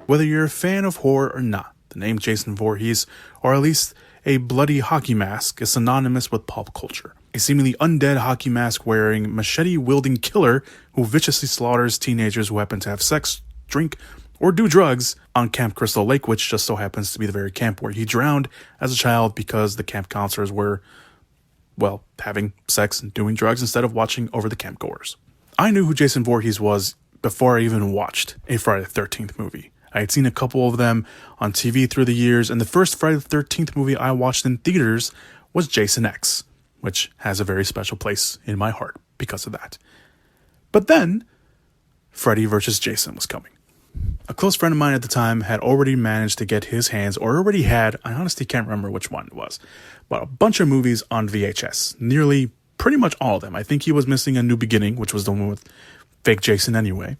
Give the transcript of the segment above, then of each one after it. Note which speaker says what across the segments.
Speaker 1: Whether you're a fan of horror or not, the name Jason Voorhees, or at least a bloody hockey mask, is synonymous with pop culture. A seemingly undead hockey mask wearing, machete wielding killer who viciously slaughters teenagers who happen to have sex, drink, or do drugs on Camp Crystal Lake, which just so happens to be the very camp where he drowned as a child because the camp counselors were, well, having sex and doing drugs instead of watching over the camp goers. I knew who Jason Voorhees was before I even watched a Friday the 13th movie. I had seen a couple of them on TV through the years, and the first Friday the 13th movie I watched in theaters was Jason X, which has a very special place in my heart because of that. But then, Freddy vs. Jason was coming. A close friend of mine at the time had already managed to get his hands, or already had, I honestly can't remember which one it was, but a bunch of movies on VHS. Nearly, pretty much all of them. I think he was missing A New Beginning, which was the one with fake Jason anyway,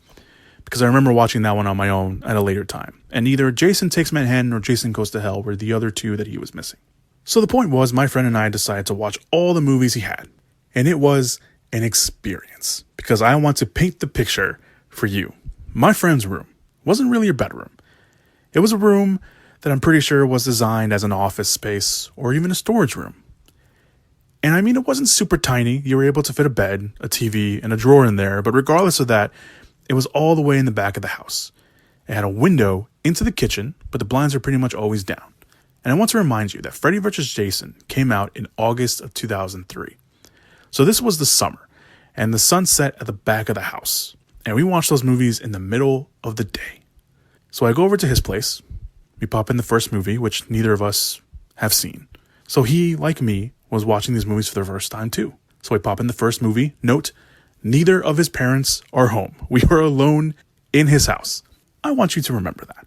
Speaker 1: because I remember watching that one on my own at a later time. And either Jason Takes Manhattan or Jason Goes to Hell were the other two that he was missing. So the point was, my friend and I decided to watch all the movies he had. And it was an experience, because I want to paint the picture for you. My friend's room wasn't really a bedroom. It was a room that I'm pretty sure was designed as an office space or even a storage room. And I mean, it wasn't super tiny. You were able to fit a bed, a TV, and a drawer in there. But regardless of that, it was all the way in the back of the house. It had a window into the kitchen, but the blinds were pretty much always down. And I want to remind you that Freddy vs. Jason came out in August of 2003. So this was the summer, and the sun set at the back of the house. And we watched those movies in the middle of the day. So I go over to his place. We pop in the first movie, which neither of us have seen. So he, like me, was watching these movies for the first time too. So we pop in the first movie. Note, neither of his parents are home. We were alone in his house. I want you to remember that.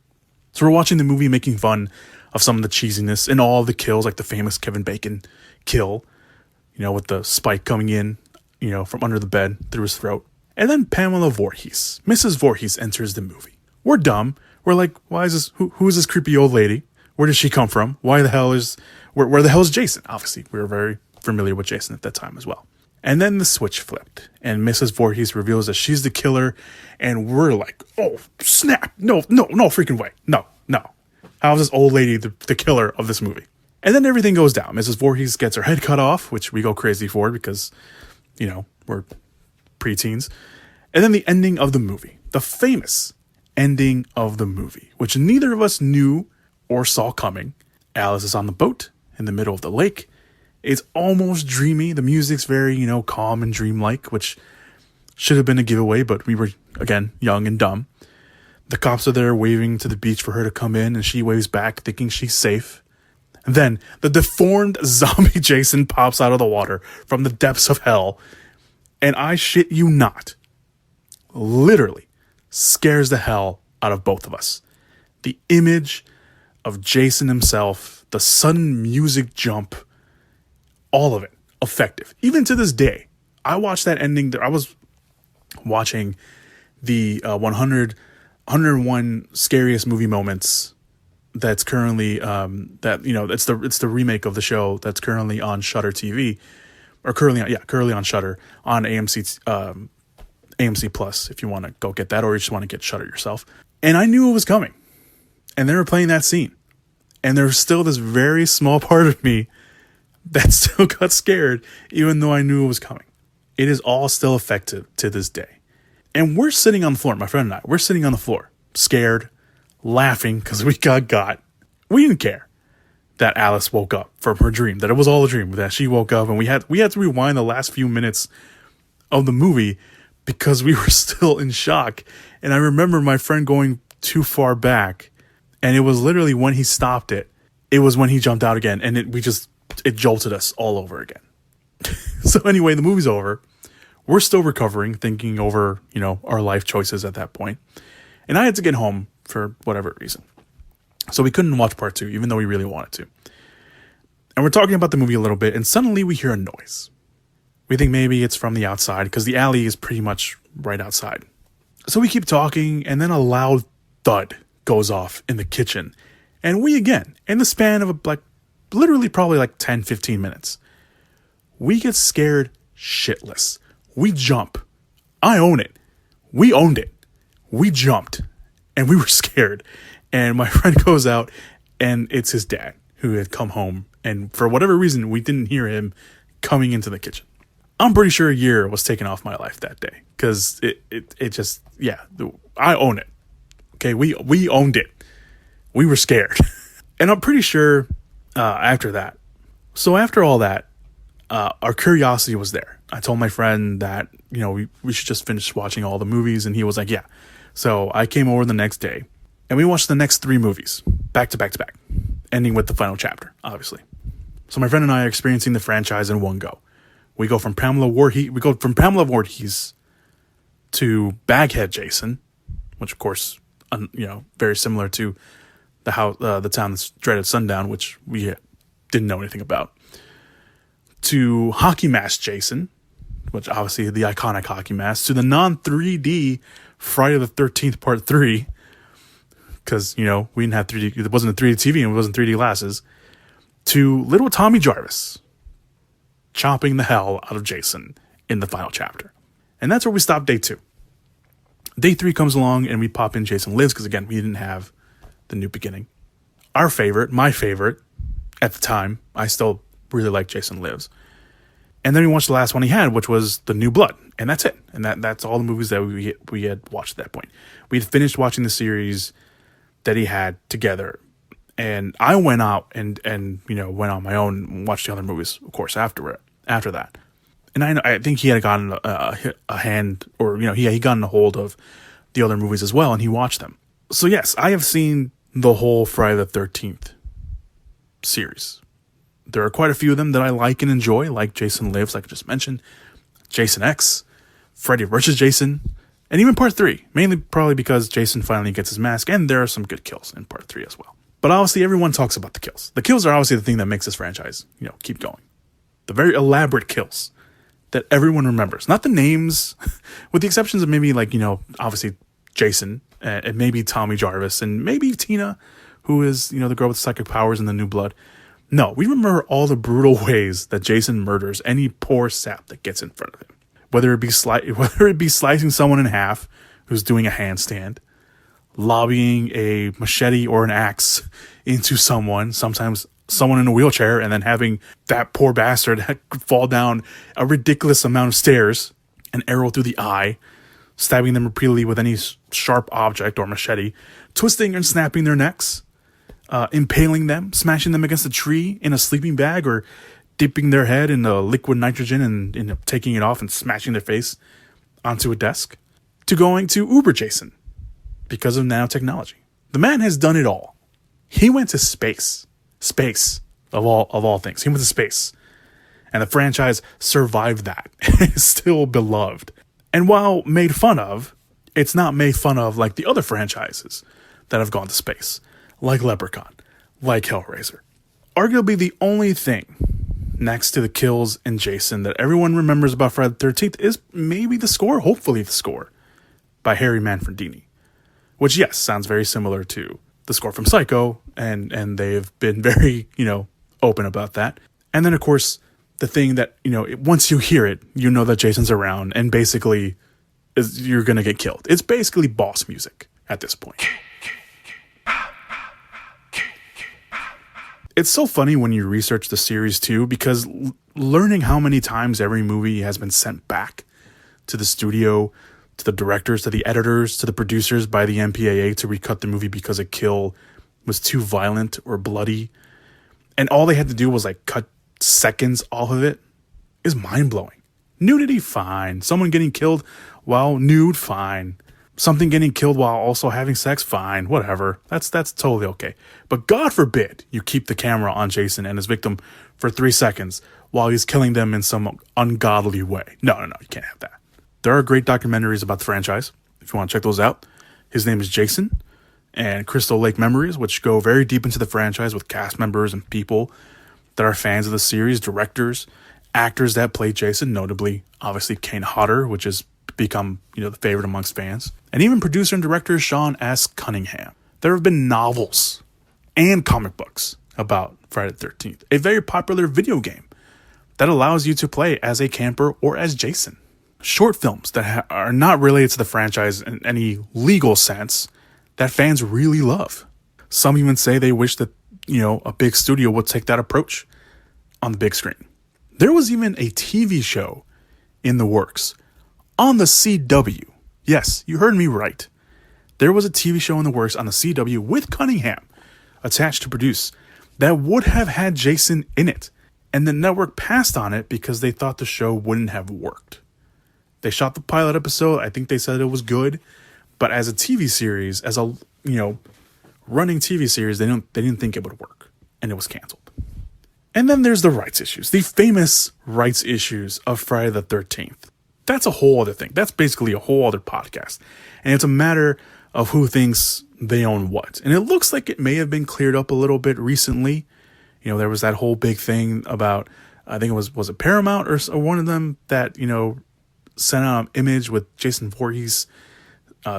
Speaker 1: So we're watching the movie, making fun of some of the cheesiness and all the kills, like the famous Kevin Bacon kill, with the spike coming in, from under the bed through his throat. And then Pamela Voorhees, Mrs. Voorhees, enters the movie. We're dumb. We're like, why is this? Who is this creepy old lady? Where does she come from? Where the hell is Jason? Obviously, we were very familiar with Jason at that time as well. And then the switch flipped, and Mrs. Voorhees reveals that she's the killer, and we're like, oh, snap. No freaking way. No. How is this old lady the killer of this movie? And then everything goes down. Mrs. Voorhees gets her head cut off, which we go crazy for because, we're preteens. And then the ending of the movie, the famous ending of the movie, which neither of us knew or saw coming. Alice is on the boat in the middle of the lake. It's almost dreamy. The music's very, calm and dreamlike, which should have been a giveaway, but we were, again, young and dumb. The cops are there waving to the beach for her to come in, and she waves back thinking she's safe. And then the deformed zombie Jason pops out of the water from the depths of hell, and I shit you not, literally scares the hell out of both of us. The image of Jason himself, the sudden music jump, all of it effective. Even to this day, I watched that ending. I was watching the 101 scariest movie moments. That's currently it's the remake of the show that's currently on Shudder TV, or currently on Shudder on AMC Plus if you want to go get that, or you just want to get Shudder yourself. And I knew it was coming, and they were playing that scene, and there's still this very small part of me that still got scared, even though I knew it was coming. It is all still effective to this day. And we're sitting on the floor, my friend and I, we're sitting on the floor, scared, laughing because we got. We didn't care that Alice woke up from her dream, that it was all a dream, that she woke up, and we had to rewind the last few minutes of the movie because we were still in shock. And I remember my friend going too far back, and it was literally when he stopped it. It was when he jumped out again, and it jolted us all over again. So anyway, the movie's over. We're still recovering, thinking over, our life choices at that point. And I had to get home for whatever reason. So we couldn't watch part 2, even though we really wanted to. And we're talking about the movie a little bit, and suddenly we hear a noise. We think maybe it's from the outside, because the alley is pretty much right outside. So we keep talking, and then a loud thud goes off in the kitchen. And we again, in the span of literally probably like 10, 15 minutes. We get scared shitless. We jump. I own it. We owned it. We jumped and we were scared. And my friend goes out and it's his dad who had come home. And for whatever reason, we didn't hear him coming into the kitchen. I'm pretty sure a year was taken off my life that day because it just, yeah, I own it. Okay, we owned it. We were scared. And I'm pretty sure after that. So after all that, our curiosity was there. I told my friend that, we should just finish watching all the movies. And he was like, yeah. So I came over the next day and we watched the next 3 movies back to back to back, ending with the final chapter, obviously. So my friend and I are experiencing the franchise in one go. We go from Pamela Voorhees to Baghead Jason, which of course, very similar to the town that's dreaded sundown, which we didn't know anything about, to Hockey Mask Jason, which obviously the iconic hockey mask, to the non-3D Friday the 13th Part 3, because, we didn't have 3D, it wasn't a 3D TV and it wasn't 3D glasses, to little Tommy Jarvis chopping the hell out of Jason in the final chapter. And that's where we stopped day 2. Day 3 comes along and we pop in Jason Lives, because again, we didn't have the new beginning. My favorite at the time, I still really like Jason Lives. And then we watched the last one he had, which was The New Blood. And that's it. And that's all the movies that we had watched at that point. We had finished watching the series that he had together. And I went out and went on my own and watched the other movies, of course, after that. And I think he had gotten a hand, or, he gotten a hold of the other movies as well, and he watched them. So yes, I have seen the whole Friday the 13th series. There are quite a few of them that I like and enjoy, like Jason Lives, like I just mentioned, Jason X, Freddy vs. Jason, and even Part 3, mainly probably because Jason finally gets his mask, and there are some good kills in Part 3 as well. But obviously everyone talks about the kills. The kills are obviously the thing that makes this franchise, keep going. The very elaborate kills that everyone remembers. Not the names, with the exceptions of maybe obviously Jason, and maybe Tommy Jarvis, and maybe Tina, who is, the girl with psychic powers in The New Blood. No, we remember all the brutal ways that Jason murders any poor sap that gets in front of him. Whether it be slicing someone in half who's doing a handstand, lobbying a machete or an axe into someone, sometimes someone in a wheelchair, and then having that poor bastard fall down a ridiculous amount of stairs, an arrow through the eye, stabbing them repeatedly with any sharp object or machete, twisting and snapping their necks, impaling them, smashing them against a tree in a sleeping bag, or dipping their head in the liquid nitrogen and taking it off and smashing their face onto a desk, to going to Uber Jason because of nanotechnology. The man has done it all. He went to space. Space, of all things. He went to space. And the franchise survived that. It's still beloved. And while made fun of, it's not made fun of like the other franchises that have gone to space. Like Leprechaun. Like Hellraiser. Arguably the only thing next to the kills in Jason that everyone remembers about Friday the 13th is maybe the score, hopefully the score, by Harry Manfredini. Which, yes, sounds very similar to the score from Psycho, and they've been very, open about that. And then, of course, the thing that, once you hear it, you know that Jason's around, and basically you're going to get killed. It's basically boss music at this point. It's so funny when you research the series, too, because learning how many times every movie has been sent back to the studio, to the directors, to the editors, to the producers by the MPAA to recut the movie because a kill was too violent or bloody, and all they had to do was cut seconds off of it, is mind-blowing. Nudity, fine. Someone getting killed while nude, fine. Something getting killed while also having sex, fine. Whatever. That's totally okay. But God forbid you keep the camera on Jason and his victim for 3 seconds while he's killing them in some ungodly way. No, you can't have that. There are great documentaries about the franchise, if you want to check those out. His Name is Jason, and Crystal Lake Memories, which go very deep into the franchise with cast members and people that are fans of the series, directors, actors that play Jason, notably, obviously, Kane Hodder, which has become, the favorite amongst fans, and even producer and director Sean S. Cunningham. There have been novels and comic books about Friday the 13th, a very popular video game that allows you to play as a camper or as Jason. Short films that are not related to the franchise in any legal sense that fans really love. Some even say they wish that, a big studio would take that approach on the big screen. There was even a TV show in the works on the CW. Yes, you heard me right. There was a TV show in the works on the CW with Cunningham attached to produce that would have had Jason in it. And the network passed on it because they thought the show wouldn't have worked. They shot the pilot episode. I think they said it was good. But as a TV series, as a, running TV series, they didn't think it would work. And it was canceled. And then there's the rights issues. The famous rights issues of Friday the 13th. That's a whole other thing. That's basically a whole other podcast. And it's a matter of who thinks they own what. And it looks like it may have been cleared up a little bit recently. There was that whole big thing about, I think it was it Paramount or one of them that, sent out an image with Jason Voorhees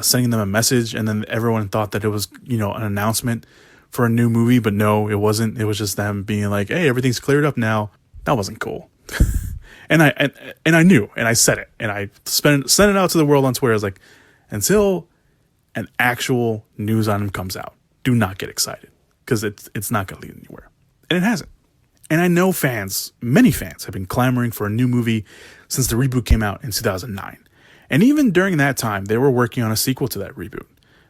Speaker 1: sending them a message. And then everyone thought that it was, an announcement for a new movie. But no, it wasn't. It was just them being like, hey, everything's cleared up now. That wasn't cool. and I knew, and I said it. And I sent it out to the world on Twitter. I was like, until an actual news item comes out, do not get excited. Because it's not going to lead anywhere. And it hasn't. And I know many fans have been clamoring for a new movie since the reboot came out in 2009. And even during that time, they were working on a sequel to that reboot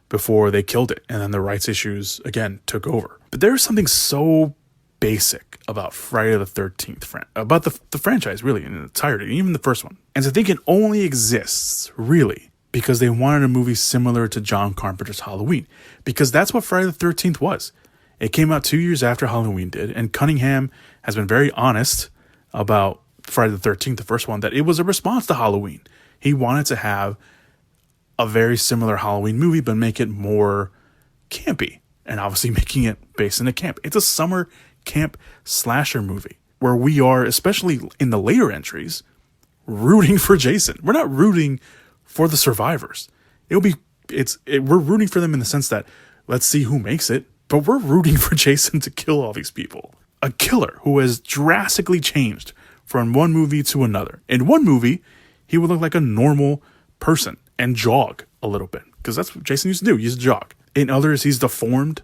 Speaker 1: before they killed it. And then the rights issues, again, took over. But there's something so basic about Friday the 13th, about the franchise, really, in its entirety, even the first one. And to think it only exists, really, because they wanted a movie similar to John Carpenter's Halloween. Because that's what Friday the 13th was. It came out 2 years after Halloween did, and Cunningham has been very honest about Friday the 13th, the first one, that it was a response to Halloween. He wanted to have a very similar Halloween movie, but make it more campy, and obviously making it based in a camp. It's a summer camp slasher movie where we are, especially in the later entries, rooting for Jason. We're not rooting for the survivors. We're rooting for them in the sense that let's see who makes it. But we're rooting for Jason to kill all these people. A killer who has drastically changed from one movie to another. In one movie, he would look like a normal person and jog a little bit. Because that's what Jason used to do. He used to jog. In others, he's deformed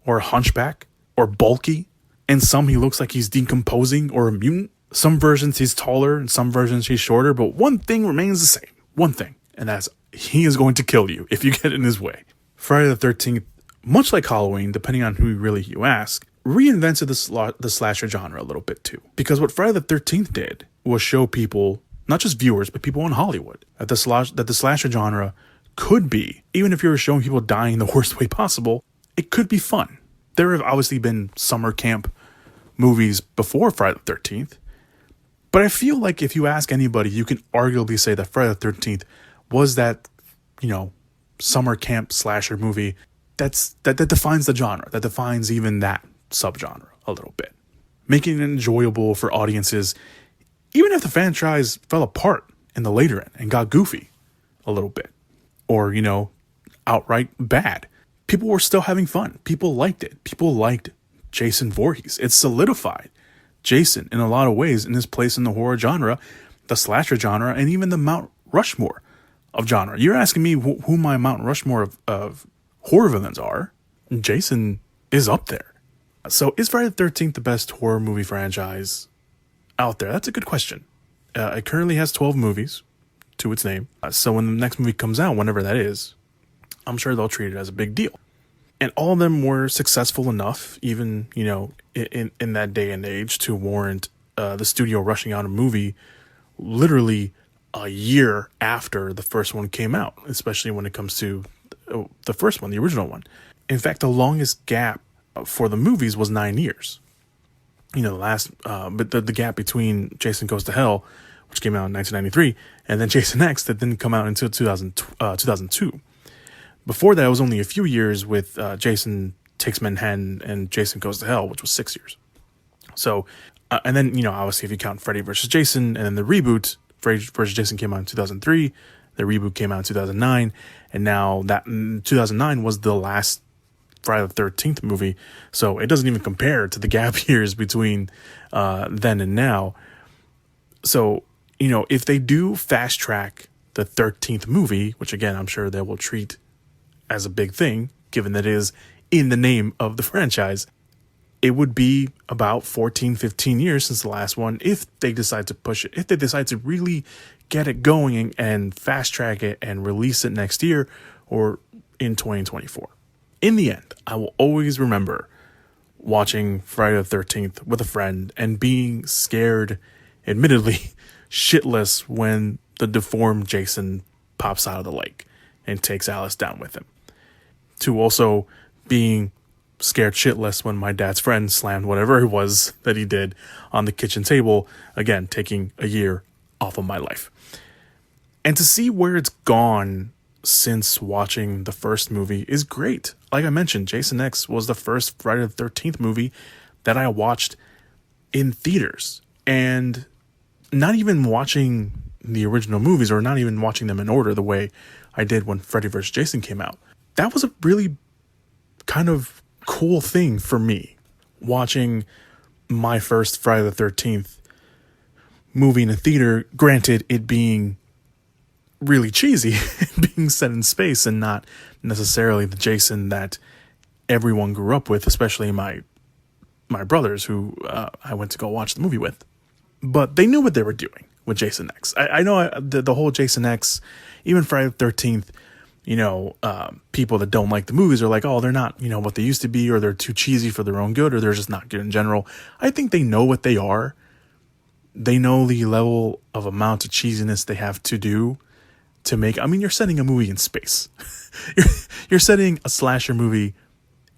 Speaker 1: or a hunchback or bulky. In some, he looks like he's decomposing or a mutant. Some versions, he's taller. In some versions, he's shorter. But one thing remains the same. One thing. And that's he is going to kill you if you get in his way. Friday the 13th. Much like Halloween, depending on who you ask, reinvented the slasher genre a little bit too. Because what Friday the 13th did was show people, not just viewers, but people in Hollywood, that the slasher genre could be, even if you were showing people dying the worst way possible, it could be fun. There have obviously been summer camp movies before Friday the 13th, but I feel like if you ask anybody, you can arguably say that Friday the 13th was that, summer camp slasher movie that defines the genre, that defines even that subgenre a little bit, making it enjoyable for audiences, even if the franchise fell apart in the later end and got goofy a little bit, or outright bad. People were still having fun. People liked it. People liked Jason Voorhees. It solidified Jason in a lot of ways in his place in the horror genre, the slasher genre, and even the Mount Rushmore of genre. You're asking me who my Mount Rushmore of horror villains are. Jason is up there. So is Friday the 13th the best horror movie franchise out there? That's a good question. It currently has 12 movies to its name. So when the next movie comes out, whenever that is, I'm sure they'll treat it as a big deal. And all of them were successful enough, even, in that day and age, to warrant the studio rushing out a movie literally a year after the first one came out, especially when it comes to the first one, the original one. In fact, the longest gap for the movies was 9 years. But the gap between Jason Goes to Hell, which came out in 1993, and then Jason X, that didn't come out until 2002. Before that, it was only a few years with Jason Takes Manhattan and Jason Goes to Hell, which was 6 years. So, and then, obviously, if you count Freddy versus Jason, and then the reboot, Freddy versus Jason came out in 2003, the reboot came out in 2009, and now that 2009 was the last Friday the 13th movie. So it doesn't even compare to the gap years between then and now. So, if they do fast track the 13th movie, which again, I'm sure they will treat as a big thing, given that it is in the name of the franchise, it would be about 14, 15 years since the last one if they decide to push it, if they decide to really get it going and fast track it and release it next year or in 2024. In the end, I will always remember watching Friday the 13th with a friend and being scared, admittedly, shitless when the deformed Jason pops out of the lake and takes Alice down with him. To also being scared shitless when my dad's friend slammed whatever it was that he did on the kitchen table, again, taking a year off of my life. And to see where it's gone since watching the first movie is great. Like I mentioned, Jason X was the first Friday the 13th movie that I watched in theaters. And not even watching the original movies, or not even watching them in order the way I did when Freddy vs. Jason came out. That was a really kind of cool thing for me, watching my first Friday the 13th movie in a theater, granted it being really cheesy, being set in space and not necessarily the Jason that everyone grew up with, especially my brothers who I went to go watch the movie with. But they knew what they were doing with Jason X. I know the whole Jason X, even Friday the 13th, people that don't like the movies are like, oh, they're not, what they used to be, or they're too cheesy for their own good, or they're just not good in general. I think they know what they are. They know the level of amount of cheesiness they have to do to make. You're setting a movie in space. you're setting a slasher movie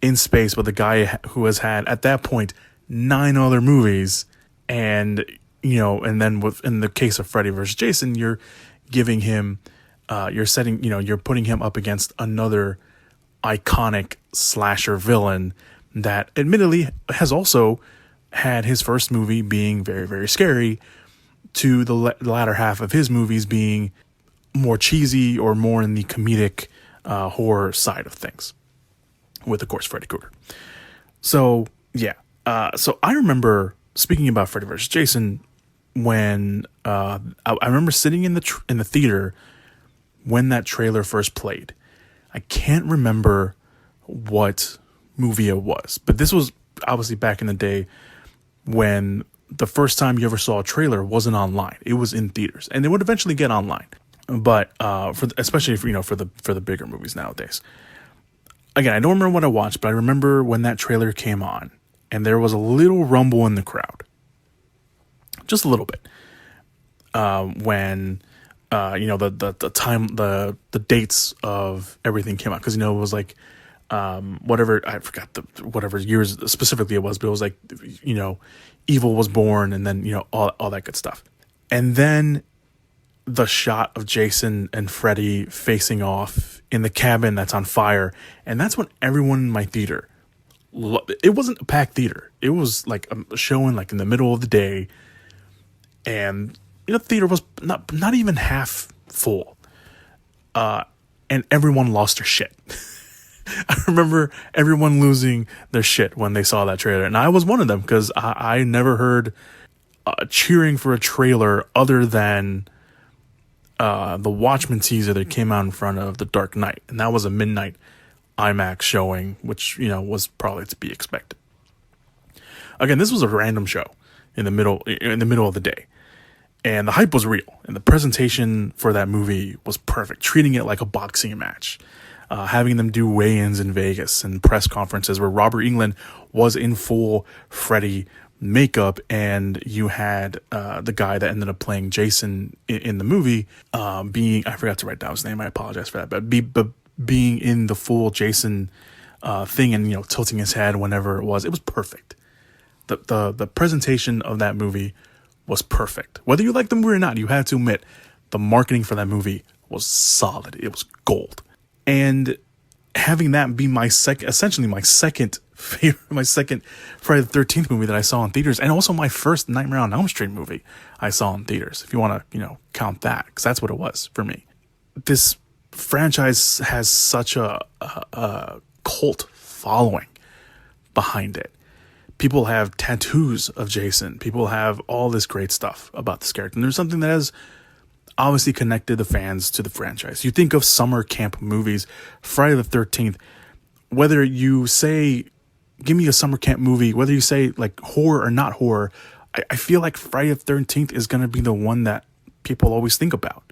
Speaker 1: in space with a guy who has had, at that point, 9 other movies. And, and then in the case of Freddy vs. Jason, you're giving him, you're putting him up against another iconic slasher villain that admittedly has also had his first movie being very, very scary, to the latter half of his movies being more cheesy or more in the comedic horror side of things, with, of course, Freddy Krueger. So, yeah. So I remember, speaking about Freddy vs. Jason, when I remember sitting in the theater when that trailer first played. I can't remember what movie it was, but this was obviously back in the day when the first time you ever saw a trailer wasn't online. It was in theaters, and they would eventually get online. But especially for the bigger movies nowadays. Again, I don't remember what I watched, but I remember when that trailer came on, and there was a little rumble in the crowd, just a little bit. When the time, the dates of everything came out, because it was like whatever, I forgot whatever years specifically it was, but it was like Evil was born, and then all that good stuff, and then the shot of Jason and Freddy facing off in the cabin that's on fire. And that's when everyone in my theater, it wasn't a packed theater. It was like a showing like in the middle of the day. And the theater was not even half full. And everyone lost their shit. I remember everyone losing their shit when they saw that trailer. And I was one of them, because I never heard cheering for a trailer other than the Watchmen teaser that came out in front of The Dark Knight, and that was a midnight IMAX showing, which was probably to be expected. Again, this was a random show in the middle of the day, and the hype was real, and the presentation for that movie was perfect, treating it like a boxing match, having them do weigh-ins in Vegas and press conferences where Robert Englund was in full Freddy makeup, and you had the guy that ended up playing Jason in the movie being, I forgot to write down his name, I apologize for that, but being in the full Jason thing and tilting his head whenever it was perfect. The presentation of that movie was perfect. Whether you like the movie or not, you had to admit the marketing for that movie was solid. It was gold. And having that be essentially my second favorite, my second Friday the 13th movie that I saw in theaters, and also my first Nightmare on Elm Street movie I saw in theaters, if you want to, count that, because that's what it was for me. This franchise has such a cult following behind it. People have tattoos of Jason. People have all this great stuff about this character. And there's something that has obviously connected the fans to the franchise. You think of summer camp movies, Friday the 13th, whether you say, give me a summer camp movie, whether you say like horror or not horror, I feel like Friday the 13th is going to be the one that people always think about.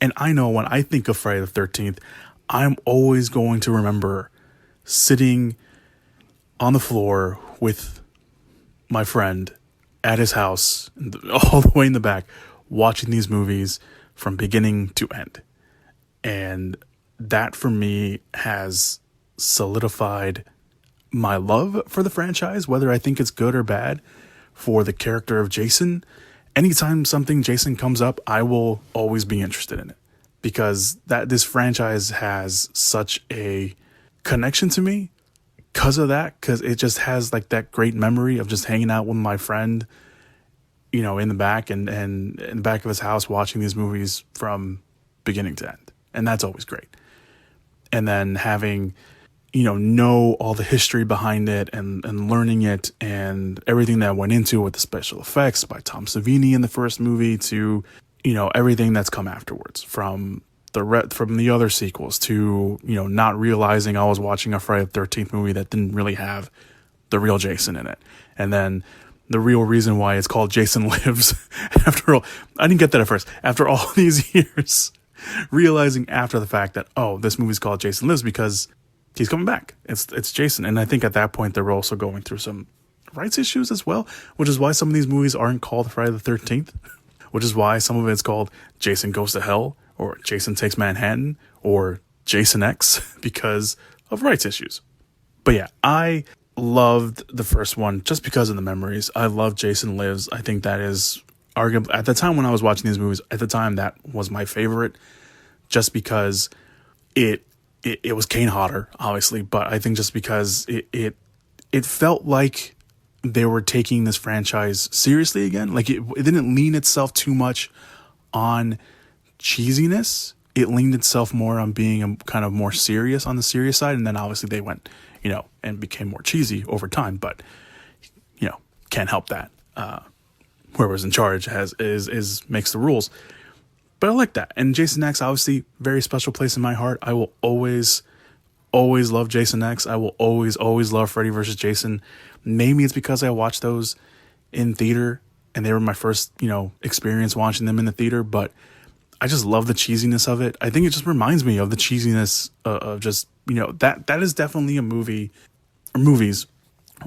Speaker 1: And I know when I think of Friday the 13th, I'm always going to remember sitting on the floor with my friend at his house, all the way in the back, watching these movies from beginning to end. And that for me has solidified my love for the franchise, whether I think it's good or bad, for the character of Jason. Anytime something Jason comes up, I will always be interested in it, because this franchise has such a connection to me because of that, because it just has like that great memory of just hanging out with my friend, you know, in the back and in the back of his house, watching these movies from beginning to end. And that's always great. And then having, you know all the history behind it and learning it and everything that went into it with the special effects by Tom Savini in the first movie to, you know, everything that's come afterwards from the other sequels to, you know, not realizing I was watching a Friday the 13th movie that didn't really have the real Jason in it. And then the real reason why it's called Jason Lives, after all, I didn't get that at first. After all these years, realizing after the fact that, oh, this movie's called Jason Lives because he's coming back. It's Jason. And I think at that point, they were also going through some rights issues as well, which is why some of these movies aren't called Friday the 13th, which is why some of it's called Jason Goes to Hell or Jason Takes Manhattan or Jason X because of rights issues. But yeah, I loved the first one just because of the memories. I love Jason Lives. I think that is arguably, at the time when I was watching these movies, at the time that was my favorite, just because it was Kane Hodder, obviously, but I think just because it felt like they were taking this franchise seriously again. Like it didn't lean itself too much on cheesiness. It leaned itself more on being kind of more serious on the serious side. And then obviously they went, you know, and became more cheesy over time, but you know, can't help that. Whoever's in charge makes the rules. But I like that. And Jason X, obviously, very special place in my heart. I will always love Jason X. I will always love Freddy vs. Jason. Maybe it's because I watched those in theater and they were my first, you know, experience watching them in the theater. But I just love the cheesiness of it. I think it just reminds me of the cheesiness of just, you know, that is definitely a movie, or movies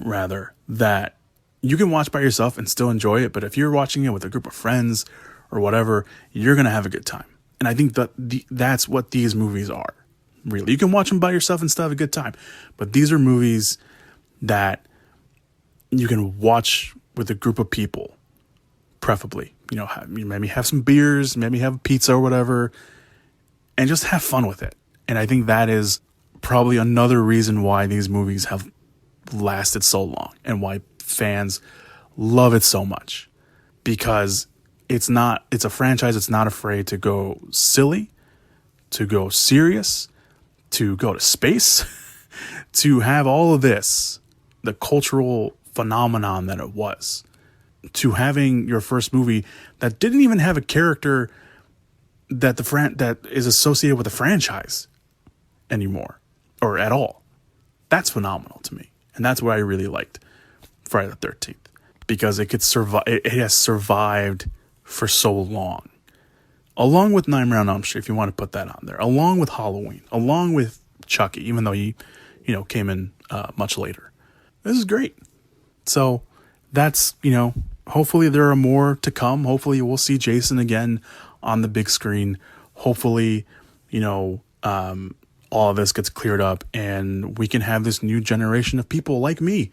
Speaker 1: rather, that you can watch by yourself and still enjoy it. But if you're watching it with a group of friends or whatever, you're going to have a good time. And I think that that's what these movies are, really. You can watch them by yourself and still have a good time. But these are movies that you can watch with a group of people, preferably. You know, maybe have some beers, maybe have pizza or whatever, and just have fun with it. And I think that is probably another reason why these movies have lasted so long and why fans love it so much. Because it's a franchise that's not afraid to go silly, to go serious, to go to space, to have all of this, the cultural phenomenon that it was, to having your first movie that didn't even have a character that that is associated with the franchise anymore or at all. That's phenomenal to me. And that's what I really liked Friday the 13th, because it could survive. It has survived for so long, along with Nightmare on Elm Street, if you want to put that on there, along with Halloween, along with Chucky, even though he, you know, came in much later. This is great. So that's, you know, hopefully there are more to come. Hopefully we'll see Jason again on the big screen. Hopefully, you know, all of this gets cleared up and we can have this new generation of people like me,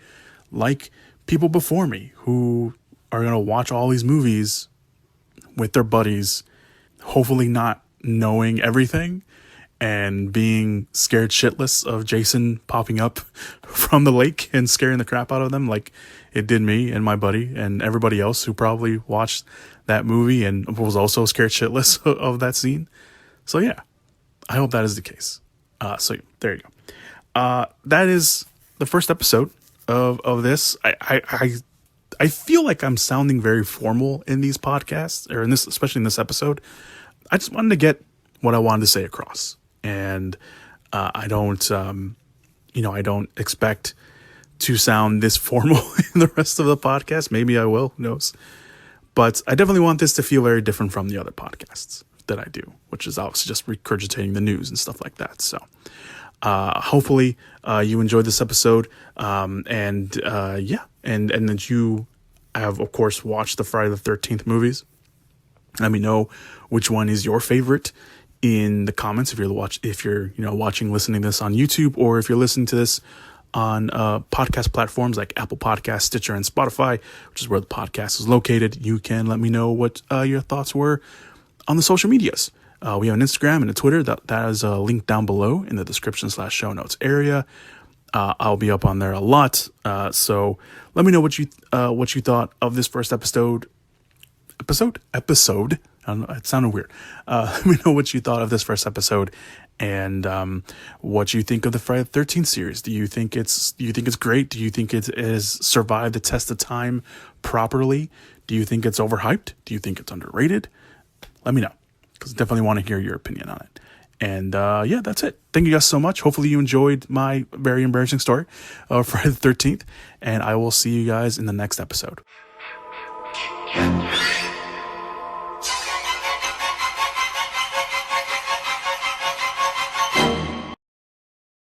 Speaker 1: like people before me, who are going to watch all these movies with their buddies, hopefully not knowing everything and being scared shitless of Jason popping up from the lake and scaring the crap out of them like it did me and my buddy and everybody else who probably watched that movie and was also scared shitless of that scene. So yeah, I hope that is the case. So there you go. That is the first episode of this. I feel like I'm sounding very formal in these podcasts, or in this, especially in this episode. I just wanted to get what I wanted to say across, and I don't expect to sound this formal in the rest of the podcast. Maybe I will, who knows? But I definitely want this to feel very different from the other podcasts that I do, which is obviously just regurgitating the news and stuff like that. So hopefully you enjoyed this episode, and that you have, of course, watched the Friday the 13th movies. Let me know which one is your favorite in the comments if you're watching, listening to this on YouTube, or if you're listening to this on podcast platforms like Apple Podcasts, Stitcher, and Spotify, which is where the podcast is located. You can let me know what your thoughts were on the social medias. We have an Instagram and a Twitter that is linked down below in the description/show notes area. I'll be up on there a lot. So let me know what you thought of this first episode. Episode. I don't know, it sounded weird. Let me know what you thought of this first episode, and what you think of the Friday the 13th series. Do you think it's great? Do you think it has survived the test of time properly? Do you think it's overhyped? Do you think it's underrated? Let me know, because I definitely want to hear your opinion on it. And that's it. Thank you guys so much. Hopefully you enjoyed my very embarrassing story of Friday the 13th, and I will see you guys in the next episode.